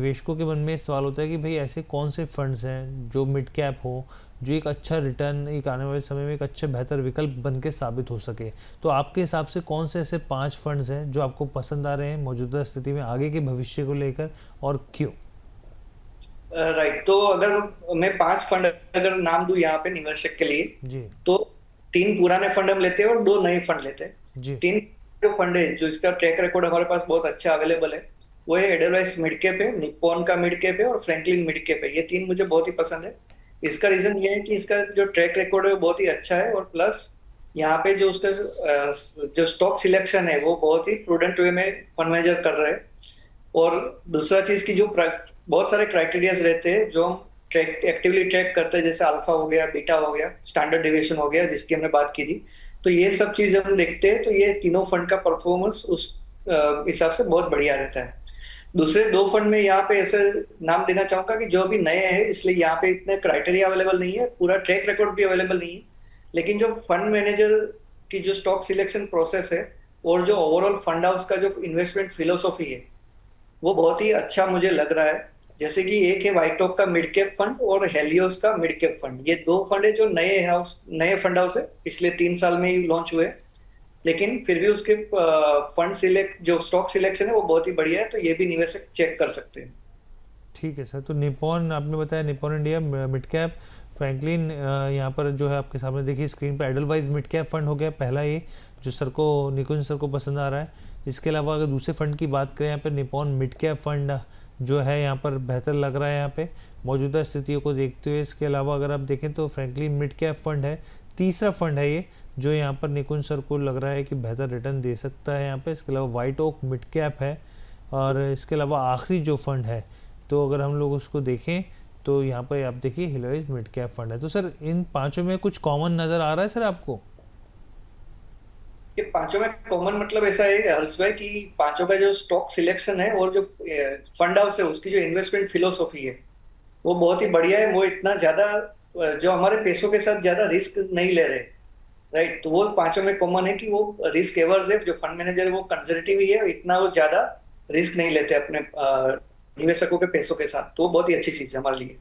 निवेशकों के मन में सवाल होता है कि भाई ऐसे कौन से फंड्स हैं जो मिड कैप हो, जो एक अच्छा रिटर्न एक आने वाले समय में एक अच्छा बेहतर विकल्प बन के साबित हो सके। तो आपके हिसाब से कौन से ऐसे 5 फंड्स हैं जो आपको पसंद आ रहे हैं मौजूदा स्थिति में आगे के भविष्य को लेकर, और क्यों? राइट, तो अगर मैं 5 फंड अगर नाम दूं यहाँ पे निवेशक के लिए, जी। तो 3 पुराने फंड हम लेते हैं और 2 नए फंड लेते हैं। जी। तीन जो फंड है जो इसका ट्रैक रिकॉर्ड हमारे पास बहुत अच्छा अवेलेबल है, वो है एडलवाइस मिड कैप है, निप्पॉन का मिड कैप है और फ्रैंकलिन मिड कैप है। ये तीन मुझे बहुत ही पसंद है। इसका रीजन ये है कि इसका जो ट्रैक रिकॉर्ड है वो बहुत ही अच्छा है, और प्लस यहाँ पे जो उसका जो स्टॉक सिलेक्शन है वो बहुत ही प्रूडेंट वे में फंड मैनेजर कर रहे हैं। और दूसरा चीज की जो बहुत सारे क्राइटेरियाज रहते हैं जो हम ट्रैक एक्टिवली ट्रैक करते हैं, जैसे अल्फा हो गया, बीटा हो गया, स्टैंडर्ड डिविएशन हो गया जिसकी हमने बात की थी। तो ये सब चीजें हम देखते हैं, तो ये तीनों फंड का परफॉर्मेंस उस हिसाब से बहुत बढ़िया रहता है। दूसरे 2 फंड में यहाँ पे ऐसे नाम देना चाहूंगा कि जो अभी नए हैं, इसलिए यहाँ पे इतने क्राइटेरिया अवेलेबल नहीं है, पूरा ट्रैक रिकॉर्ड भी अवेलेबल नहीं है। लेकिन जो फंड मैनेजर की जो स्टॉक सिलेक्शन प्रोसेस है और जो ओवरऑल फंड हाउस का जो इन्वेस्टमेंट फिलोसॉफी है वो बहुत ही अच्छा मुझे लग रहा है। जैसे कि एक है वाइटॉक का मिड कैप फंड और हेलियोस का मिड कैप फंड, ये 2 फंड है जो नए फंड हाउस है, पिछले 3 साल में ही लॉन्च हुए। लेकिन फिर भी उसके फंड सिलेक्ट जो स्टॉक सिलेक्शन है वो बहुत ही बढ़िया है, तो ये भी निवेशक चेक कर सकते हैं। ठीक है सर, तो निप्पॉन आपने बताया, Nippon India mid cap, Franklin यहाँ पर जो है आपके सामने देखिए स्क्रीन पर एडलवाइज मिड कैप फंड हो गया पहला, ये जो सर को निकुंज सर को पसंद आ रहा है। इसके अलावा अगर दूसरे फंड की बात करें, यहाँ पर निप्पॉन मिड कैप फंड जो है यहाँ पर बेहतर लग रहा है यहाँ पे मौजूदा स्थितियों को देखते हुए। इसके अलावा अगर आप देखें तो फ्रैंकलिन मिड कैप फंड है, तीसरा फंड है ये, जो यहाँ पर निकुंज सर को लग रहा है कि बेहतर रिटर्न दे सकता है यहाँ पे। इसके अलावा वाइट ओक मिड कैप है, और इसके अलावा आखिरी जो फंड है, तो अगर हम लोग उसको देखें तो यहाँ पर आप देखिए हिलोइज मिड कैप फंड है। तो सर इन पांचों में कुछ कॉमन नज़र आ रहा है सर आपको? ये पांचों में कॉमन मतलब ऐसा है हर्ष भाई कि पांचों का जो स्टॉक सिलेक्शन है और जो फंड हाउस है उसकी जो इन्वेस्टमेंट फिलोसॉफी है वो बहुत ही बढ़िया है। वो इतना ज्यादा जो हमारे पैसों के साथ ज्यादा रिस्क नहीं ले रहे। राइट, तो वो पांचों में कॉमन है कि वो रिस्क एवर्स है, जो फंड मैनेजर है वो कंजर्वेटिव ही है, इतना वो ज्यादा रिस्क नहीं लेते अपने निवेशकों के पैसों के साथ। तो वो बहुत ही अच्छी चीज है हमारे लिए।